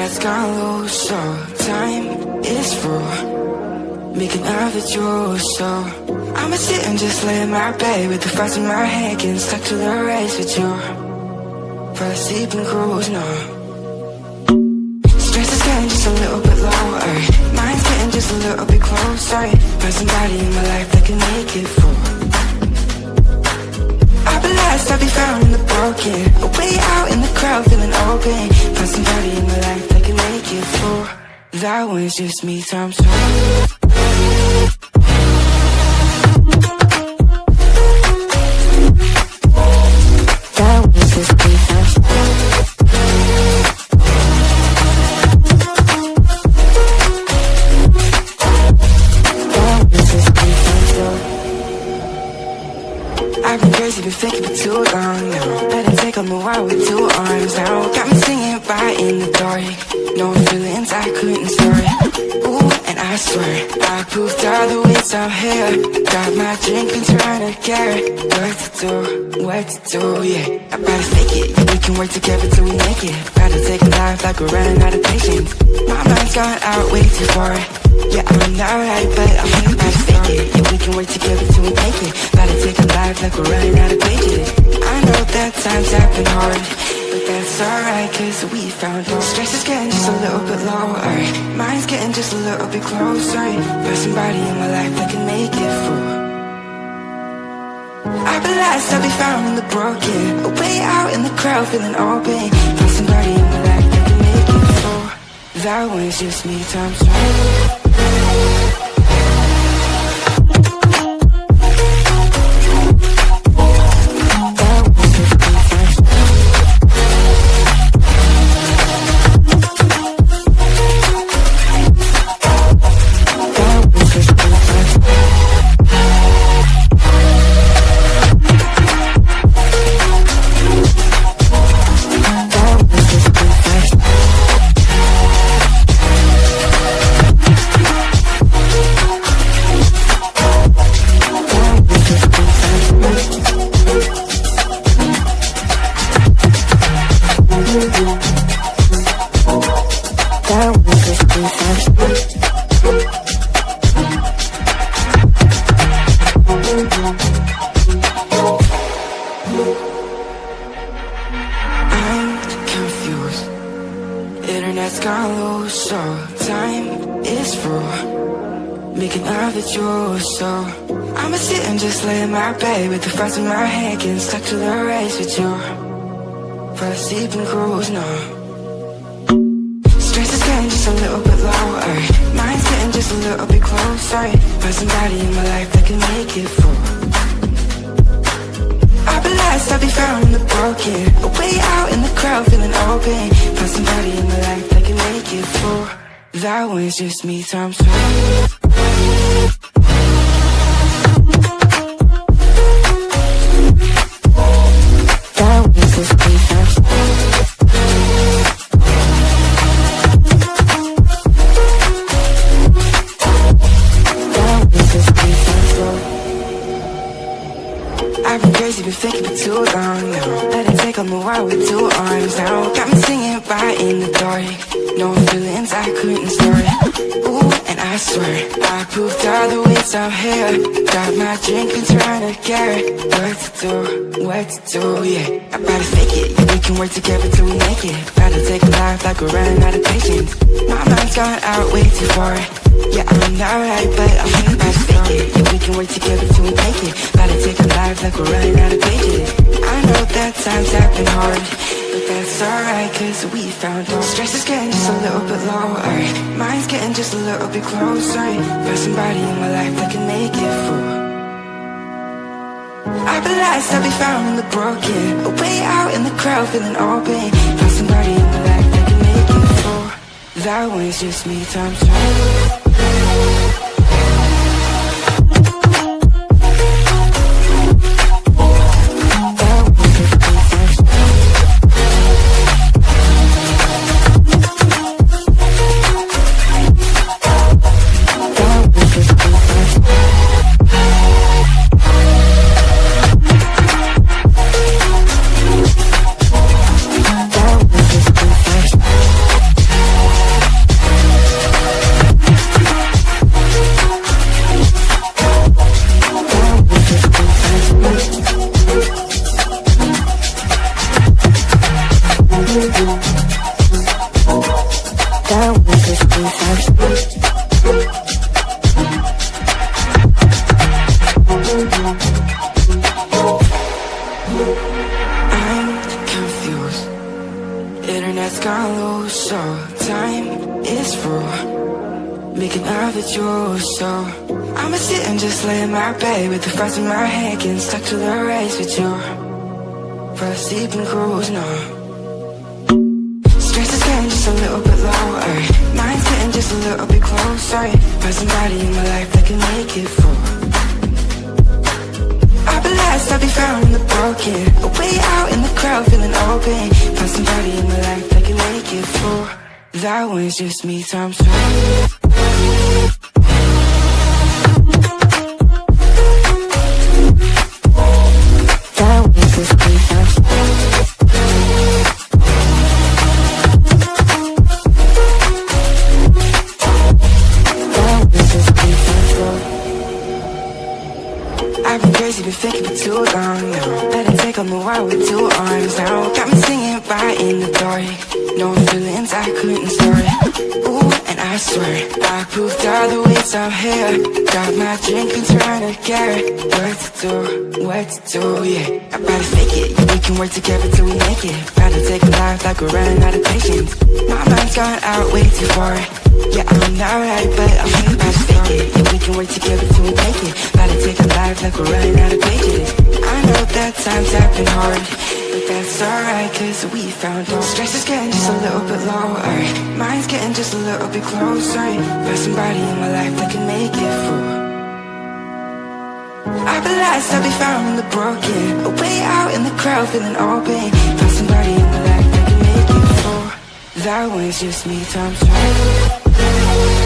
Internet's gone low, so time is through, making of it yours. So I'ma sit and just lay in my bed with the thoughts in my head, getting stuck to the race with you. Fall asleep and cruise, no. Stress is getting just a little bit lower, mind's getting just a little bit closer. Find somebody in my life that can make it through. I'll be lost, I'll be found in the broken, way out in the crowd feeling open. Find somebody in my life that can make it through. That one's just me times two. I've been crazy, been thinking for too long now. Let it take on the wild with two arms now. Got me singing right in the dark, no feelings I couldn't store. Ooh, and I swear I proved all the ways I'm here. Got my drink and trying to get what to do, yeah. I better fake it, yeah, we can work together till we make it. Gotta take a life like we're running out of patience. My mind's gone out way too far. Yeah, I'm not right, but I'm about to fake it. Yeah, we can work together till we make it. Gotta take a life like we're running out of pages. I know that times have been hard, but that's alright, cause we found hope. Stress is getting just a little bit lower, mind's getting just a little bit closer. Find somebody in my life that can make it through. I'll be lost, I'll be found in the broken, way out in the crowd feeling open. Find somebody in my life that can make it through. That one's just me times two. Internet's gone low, so time is through, making of it yours. So I'ma sit and just lay in my bed with the thoughts in my head, getting stuck to the race with you. Fall asleep and cruise, no. Stress is getting just a little bit lower, mind's getting just a little bit closer. Find somebody in my life that can make it through. I'll be lost, I'll be found in the broken, way out in the crowd feeling open. Find somebody in my life that can make it through. That one's just me times two. I've been crazy, been thinking for too long now. Let it take on the wild with two arms now. Got me singing right in the dark, no feelings I couldn't store. Ooh, and I swear I proved all the ways I'm here. Got my drink and trying to get what to do, yeah. I better fake it, yeah, we can work together till we make it. Gotta take a life like we're running out of patience. My mind's gone out way too far. Yeah, I'm not right, but I'm about to fake it. Yeah, we can work together till we make it. Gotta take a life like we're running out of pages. I know that times have been hard, but that's alright, cause we found hope. Stress is getting just a little bit lower, mind's getting just a little bit closer. Find somebody in my life that can make it through. I'll be lost, I'll be found in the broken, way out in the crowd feeling open. Find somebody in my life that can make it through. That one's just me times two. I'm confused. Internet's gone loose, so time is through. Making love with you, so I'ma sit and just lay in my bed with the thoughts in my head, getting stuck to the race with you. For a sleeping cruise, no. Stress is getting just a little bit lower. Mind's getting just a little bit closer. Find somebody in my life that can make it full. I'll be lost, I'll be found in the broken. Way out in the crowd, feeling open. Find somebody in my life that can make it full. That one's just me times two. I've been crazy, been thinking for too long now. Better take on the world with two arms now. Got me singing right in the dark. No feelings I couldn't start. Ooh, and I swear I proved all the ways I'm here. Got my drink and trying to get what to do, yeah. I better fake it, yeah, we can work together till we make it. Better take a life like we're running out of patience. My mind's gone out way too far. Yeah, I'm not right, but I'm about to fake it. Yeah, we can work together till we make it. Better take a life like we're running out of pages. I know that times have been hard, but that's alright, cause we found out. Stress is getting just a little bit lower. Mine's getting just a little bit closer. Find somebody in my life that can make it full. I'll be lost, I'll be found in the broken. Way out in the crowd, feeling open. Find somebody in my life that can make it full. That one's just me times two.